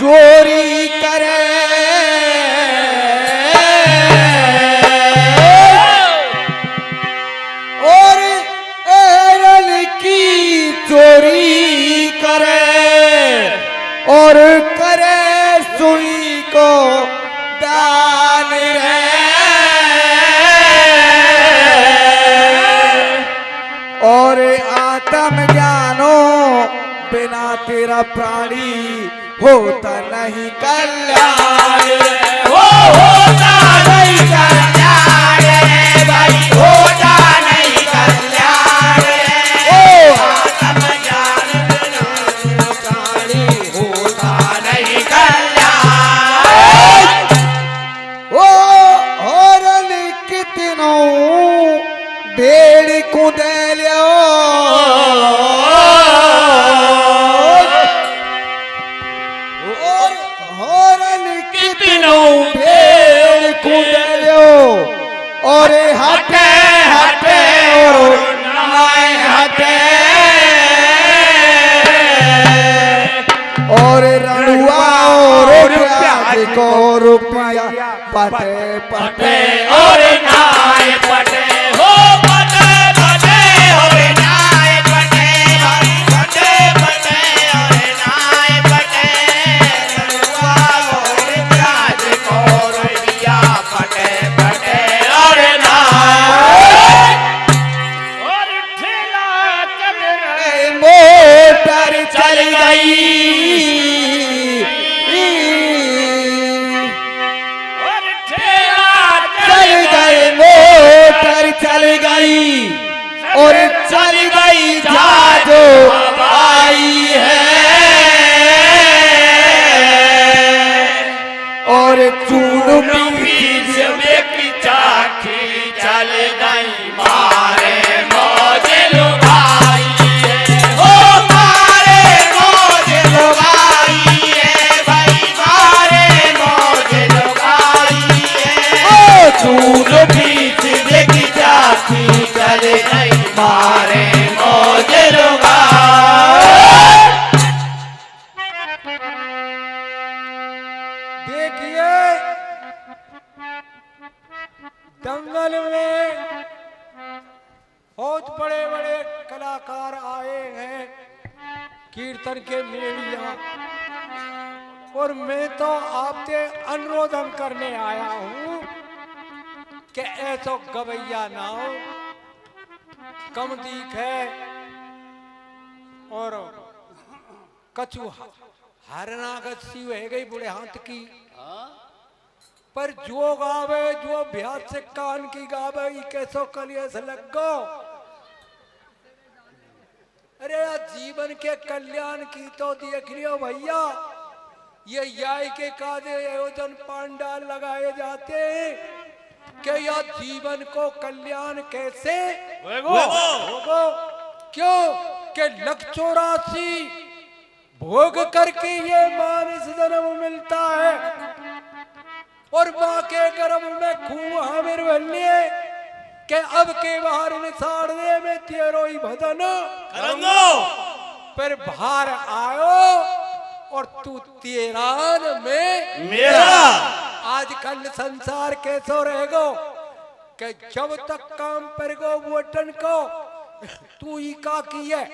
चोरी करे और एरन की चोरी करे और करे सुई को दान रे और आत्म ज्ञानो बिना तेरा प्राणी होता नहीं कल्याण होता नहीं कल्याण भाई होता नहीं कल्याण आत्मज्ञान बिना प्राणी होता नहीं कल्याण और कितनों भेड़ को दे लियो और हटे हटे और नाय हटे और रणुआ और प्याज को रुपया पटे पटे और नाय पटे हो पटे पटे और नाय पटे पटे पटे और नाय पटे रणुआ और प्याज को रुपया पटे पटे और मोटर चल गई मोटर चल गई और चल गई जादू आई है और चूड़ बीच में की चाखी चल गई मारे मौज लुभाई है ओ मारे मौज लुभाई है भाई मारे मौज लुभाई है ओ चूड़ बीच में की चाखी चल गई मारे मौज लुभाई। देखिए दंगल में बहुत बड़े बड़े कलाकार आए हैं कीर्तन के मेड़िया और मैं तो आपसे अनुरोधन करने आया हूँ कि ऐसो गवैया ना हो कम दीख है और कछु हरनागत सी है गई बुढ़े हाथ की पर जो गावे जो ब्याज से कान की गावे कैसो कलिया से लग गो अरे यार जीवन के कल्याण की तो देख लियो भैया ये याय के कादे आयोजन पांडाल लगाए जाते हैं कि यह जीवन को कल्याण कैसे होगो क्यों के लख 84 भोग करके ये मानस जन्म मिलता है और माँ के गर्भ में खूह हमें बल्ले के अब के बाहर निसारने में तेरो ही भजन करंगो पर बाहर आयो और तू तेरान में मेरा आजकल संसार कैसो रहेगो कि जब तक काम पर गो वोटन को तू ही काकी है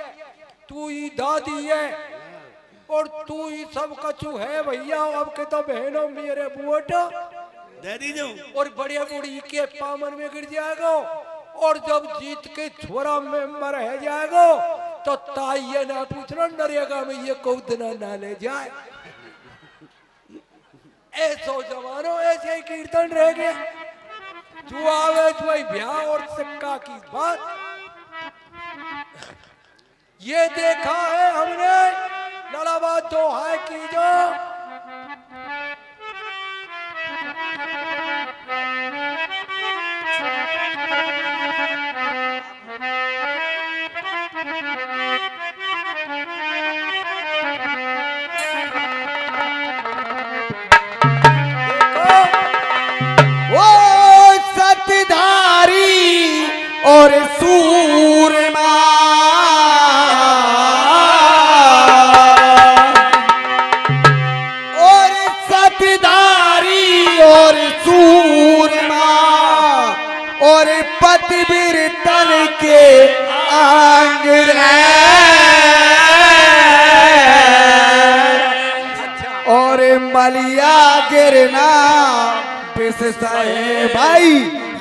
तू ही दादी है और तू ही सब कछु है भैया अब के तो बहनों मेरे वोट दे दीजो और बढ़िया बुढ़ी के पामन में गिर जाएगा और जब जीत के छोरा में मर जाएगा तो ताई ये ना पूछना नरेगा में ये कौदना ना ले जाए ऐसो जवानों ऐसे ही कीर्तन रह गया तू आवे तो वही ब्याह और सिक्का की बात ये देखा है हमने नलाबा तो है की जो और सूरमा मलिया गिरना पिससाए भाई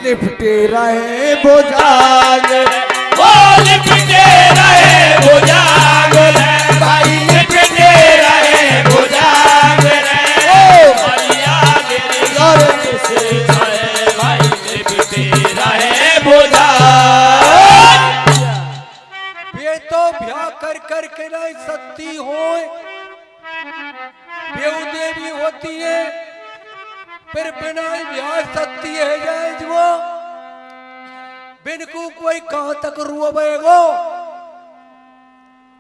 लिपटे रहे बुझाग वो लिपटे रहे बुझाग भाई लिपटे रहे बुझाग मलिया गिरना पिससाए भाई लिपटे रहे बुझाग। वे तो ब्याह कर के नहीं सत्ती हो, बेउदे भी होती है, फिर बिना ब्याह सत्ती है जाए जो बिनको कोई कहां तक रुआवेगो।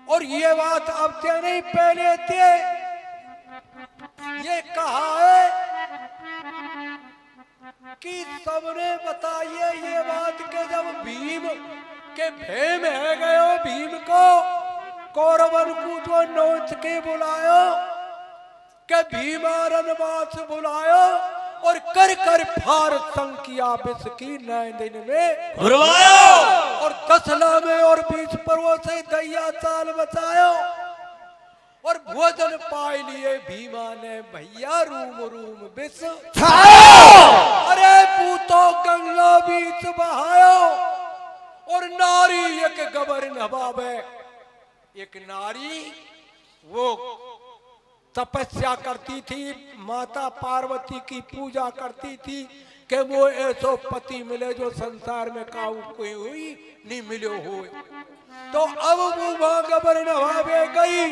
और ये बात अब से नहीं पहले थे ये कहा है कि सबने बताइए ये बात के जब भीम के भेम है गयो भीम को कौरवन को जो नोच के बुलायो के भीमारनवास बुलायो और कर फार संकिया विष की 9 दिन में भरवायो और 10 में और 20 पर्वों से दैया चाल बचायो और भोजन पाए लिए भीमा ने भैया रूम रूम विष अरे पूतो गंगा बीच बहायो और नारी एक गबर नवावे। एक नारी वो तपस्या करती थी, माता पार्वती की पूजा करती थी कि वो ऐसो पति मिले जो संसार में काऊ कोई हुई नहीं मिलो हो। तो अब वो वहां गबर नवावे गई।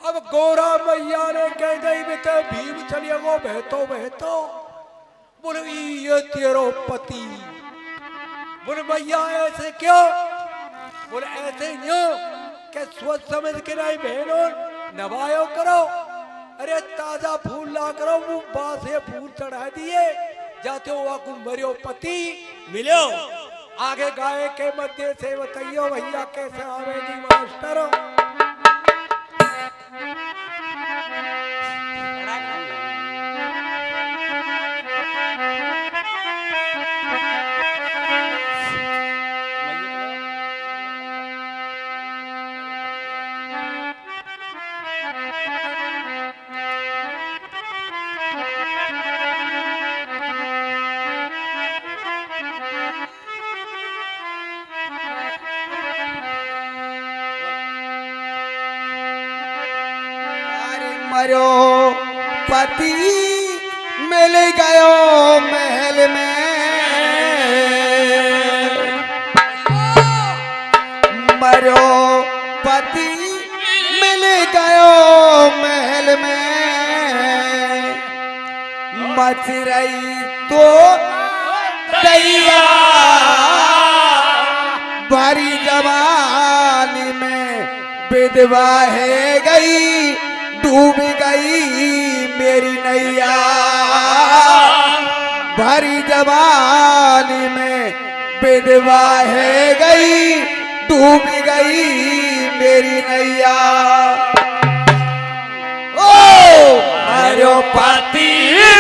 अब गौरा मैया ने कह गई बेटे भीम चलिए वो बहतो बोले ये तेरो पति। बोले भैया ऐसे क्यों? बोले ऐसे यूं कि सोच समझ के नहीं बहनों नवायो करो। अरे ताजा फूल ला करो, वो बासे फूल चढ़ा दिए जाते हो आपको मरियो पति मिलो। आगे गाय के मध्य से बताइयो भैया कैसे आवेगी मास्टर। मरो पति मिल गयो महल में, मरो पति मिल गयो महल में, मच रही तो दैया भरी जवानी में विधवा है गई, डूब गई मेरी नैया। भरी जवानी में विधवा है गई, डूब गई मेरी नैया। ओ मारो पति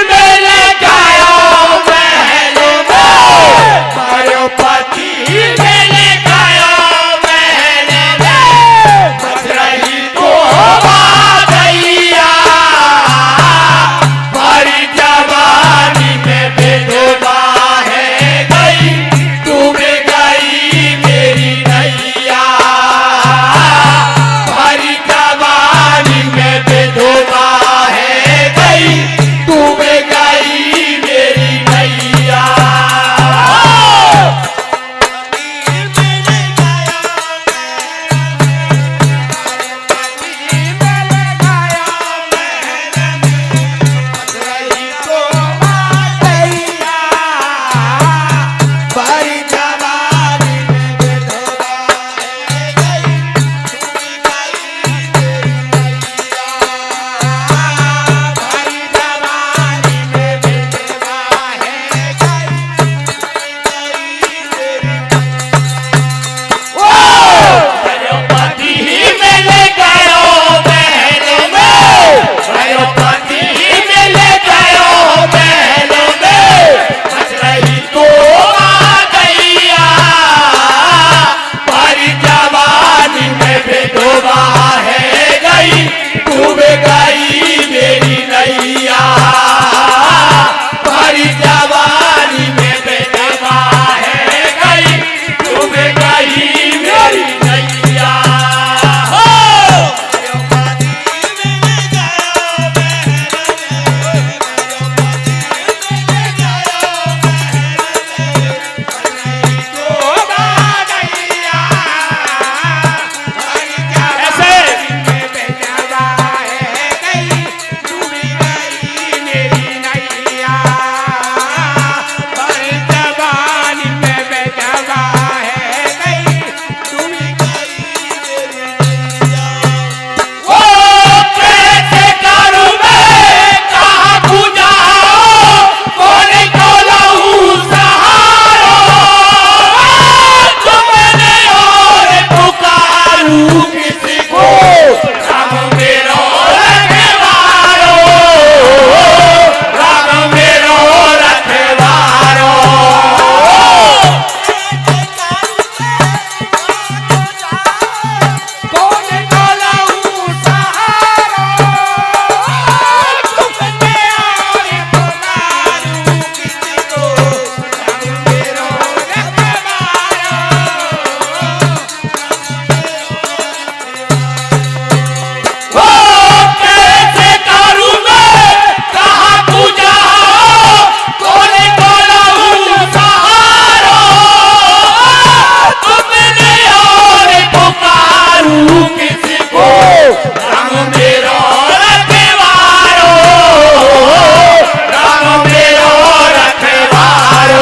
मिल गयो महल में, मारो पति मिल गयो महल में, बच रही तो दैया भरी जवानी में विधवा है गई, डूब गई मेरी नैया। भरी जवानी में विधवा है गई, राम मेरो रखवारो, राम मेरो रखवारो।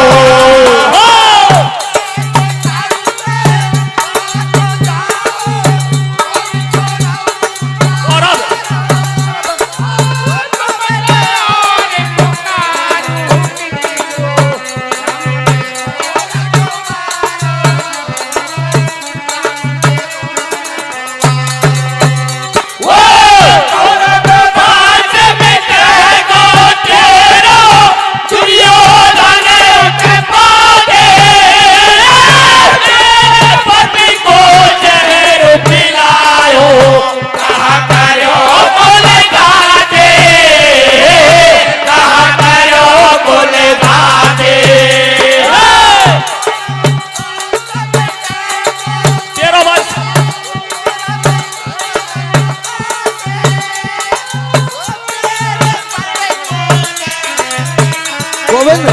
गोविंद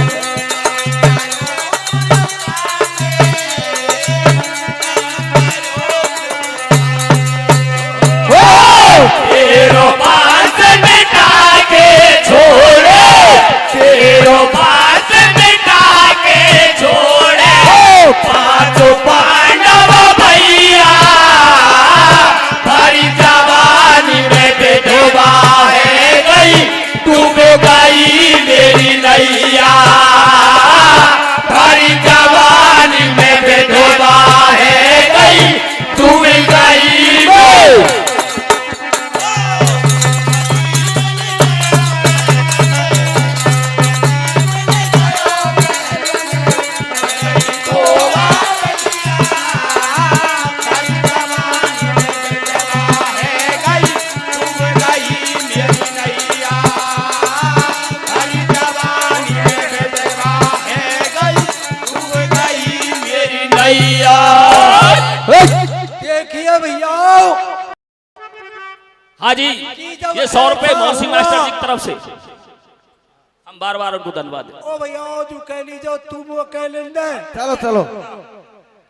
तेरो पास मिटा के छोड़े, तेरो पास मिटा के छोड़े, पांचों पांडव भैया भरी जवानी में विधवा है गई, डूब गई मेरी नैया। भरी जवानी में विधवा है गई, डूब गई मेरी। देखिए भैया, हाँ जी, ये 100 रुपए मौसी मास्टर जी की तरफ से, हम बार बार उनको धन्यवाद दें। ओ भैया जो कह लीजिए तुम वो कह लेंगे। चलो चलो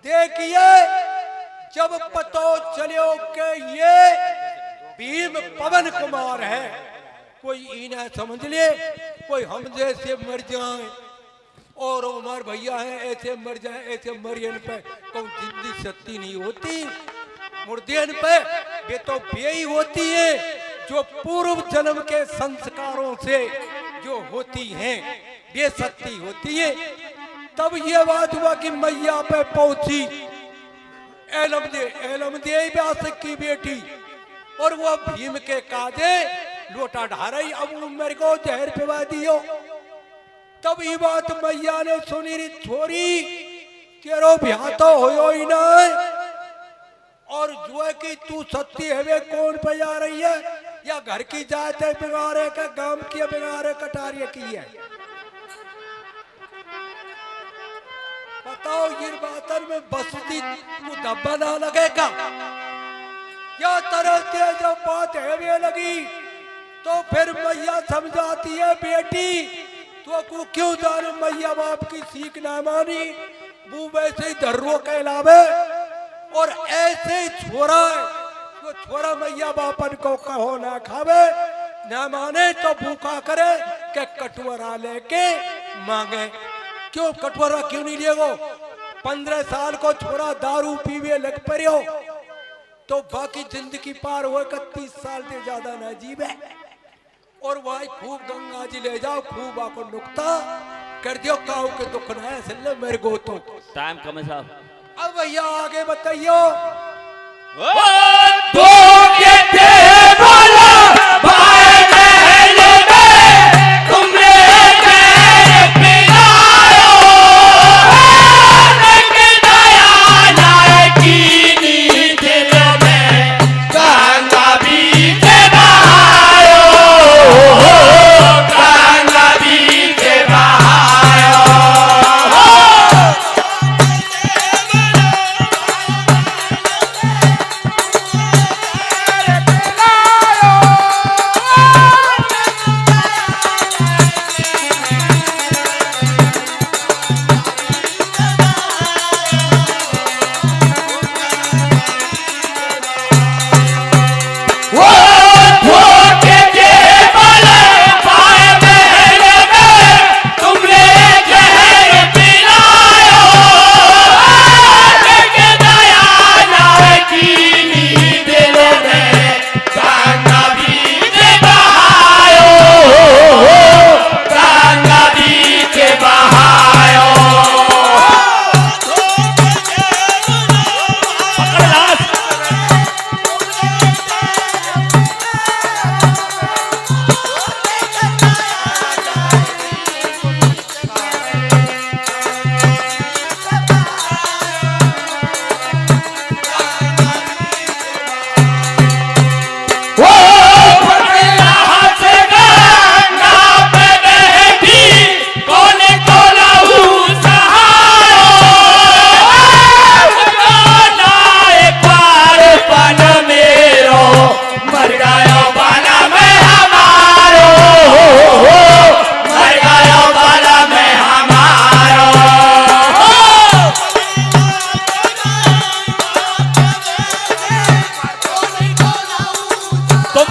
देखिए जब पता चलो कि ये भीम पवन कुमार है, कोई इन्हें समझ ले, कोई हम जैसे मर जाए और उमर भैया है ऐसे मर जाए, ऐसे मरियन पे कौन जिंदगी सत्ती नहीं होती, मुर्दियन पे वे तो बेई होती है जो पूर्व जन्म के संस्कारों से जो होती हैं वे सत्ती होती है। तब ये बात हुआ कि मैया पे पहुंची एलम दे व्यास की बेटी, और वो भीम के काजे लोटा ढारई, अब मेरे को जहर पिवा दियो। तब ये बात मैया ने सुनी, री छोरी तेरो ब्याह तो हो ही ना, और जो है कि तू सत्ती है वे कौन पे जा रही है, या घर की जात है बिगाड़े का, गांव की बिगाड़े कटारिया की है, बताओ। ये बातन में बस्ती को धब्बा ना लगेगा, या तरह से जब बात है वे लगी तो फिर मैया समझाती है बेटी तो को क्यों जाने मैया बाप की सीख ना मानी, वो वैसे ही धर्रो कहलावे, और ऐसे ही छोरा तो छोरा मैया बापन को कहो ना खावे, ना माने तो भूखा करे के कटोरा लेके मांगे। क्यों कटोरा क्यों नहीं लिएगो? 15 साल को छोरा दारू पीवे लग पड़ो तो बाकी जिंदगी पार हो 31 साल से ज्यादा ना जीवे, और वही खूब गंगा जी ले जाओ, खूब आपको नुकता कर दियो, काऊ के दुख न है सिल्ले मेरे को तो टाइम कम है साहब। अब भैया आगे बताइयो। तो के थे बोला भाई महल में तुमने पैर पिलायो, रंग दया नाय की नींद में गंगा बीच बहायो, गंगा बीच बहायो।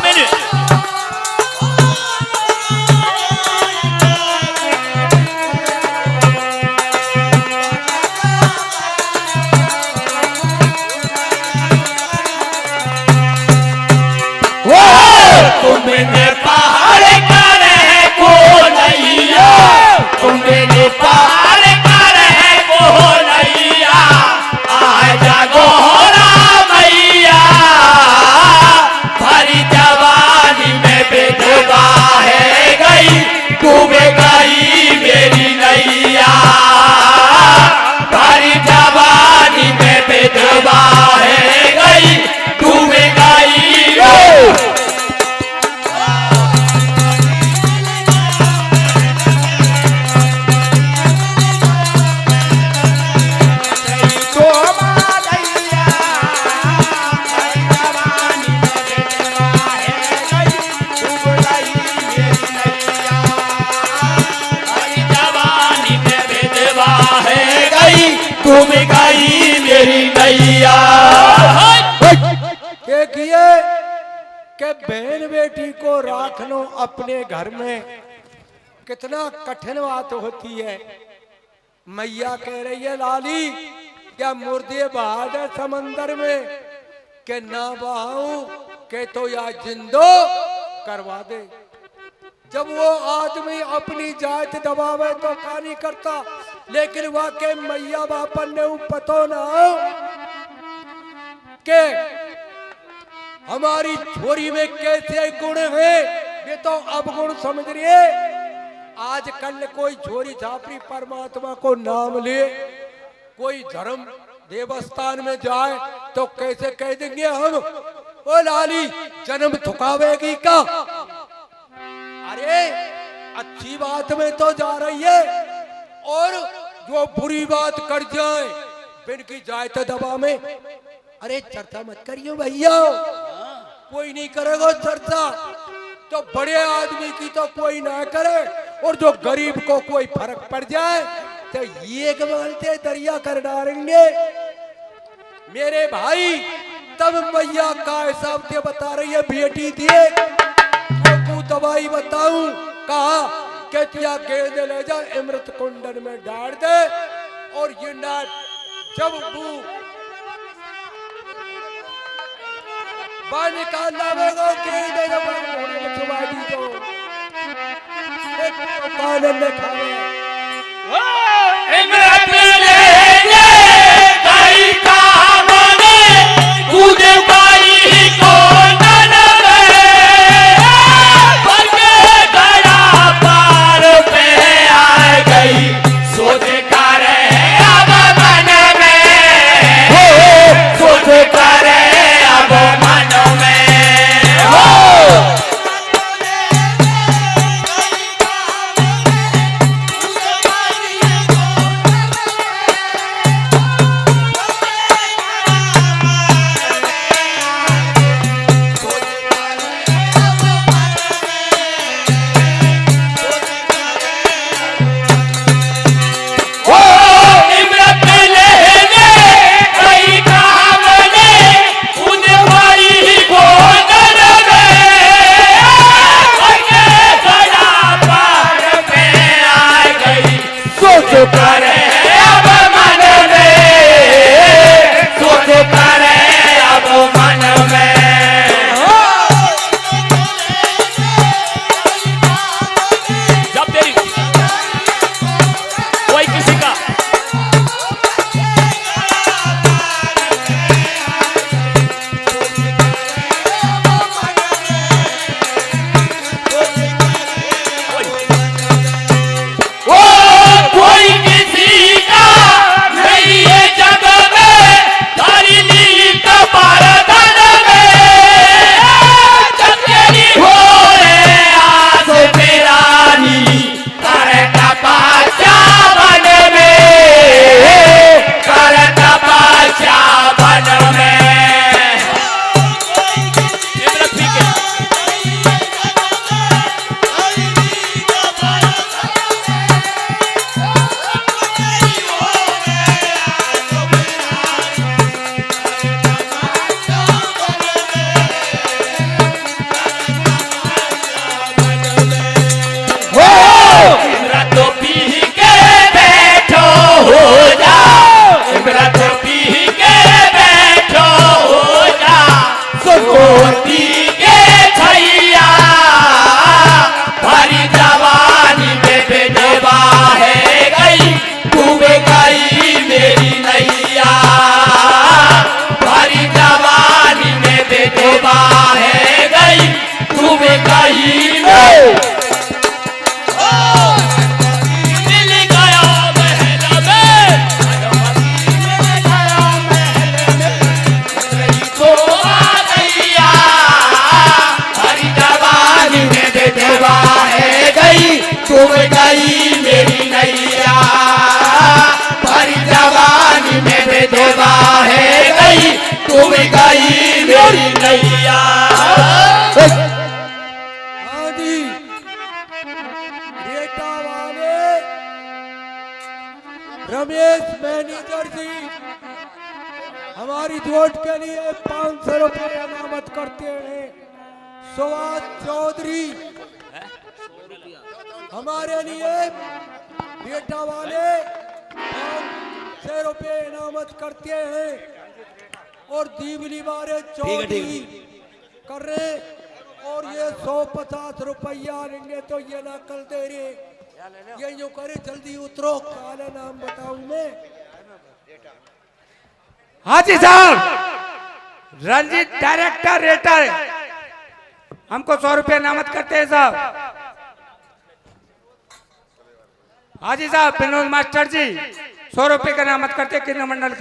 मेरे तुमने पार करे को नैया, तुमने पार करे को नैया, आजा गोरा मैया, भरी जवानी में विधवा है गई, डूब गई मेरी नैया, भरी जवानी में विधवा है गई, डूब गई। तुम गई मेरी नैया। देखिए कि बहन बेटी को राख लो अपने घर में, कितना कठिन बात होती है। मैया कह रही है लाली क्या मुर्दे बहा दे समंदर में, के ना बहाऊं के तो या जिंदो करवा दे। जब वो आदमी अपनी जात दबावे तो का नहीं करता, लेकिन वाकई मैया बापन ने पतो ना हो के हमारी छोरी में कैसे गुण है, ये तो अब गुण समझ रही है। आज कल कोई छोरी झापरी परमात्मा को नाम ले, कोई धर्म देवस्थान में जाए तो कैसे कह देंगे हम, ओ लाली जन्म थुकावेगी का। अरे अच्छी बात में तो जा रही है, और जो बुरी बात कर जाए बिन की जाए तो दबा में, अरे चर्चा मत करियो भैया, कोई नहीं करेगा चर्चा, तो बड़े आदमी की तो कोई ना करे, और जो गरीब को कोई फर्क पड़ जाए तो ये बोलते दरिया कर डालेंगे। मेरे भाई तब मैया का हिसाब से बता रही है, बेटी दिए तो दवाई बताऊं, कहा क्या गेंद ले जा अमृत कुंडन में डाल दे, और ये ना जब वो बाहर निकालना होगा गेंद कानन में खावे अमृत ले ले कई कामने कूद पाई को नन में, पर के गड़ा पार पे आ गई, सोच कर अब मन में, सोच कर अब मन में हो। हमारे लिए 500 रुपए अनामत करते हैं सुभाष चौधरी। हमारे लिए बेटा वाले 500 रुपए इनामत करते हैं और दीवली वाले चौधरी कर रहे, और ये 150 रुपया लेंगे तो ये ना कल दे रहे, ये यूं करे जल्दी उतरो, काला नाम बताऊं मैं। हाजी साहब, रंजीत डायरेक्टर रेटर हमको 100 रुपये इनामत करते हैं साहब। हाजी साहब, विनोद मास्टर जी 100 रुपये का इनामत करते हैं किरण मंडल के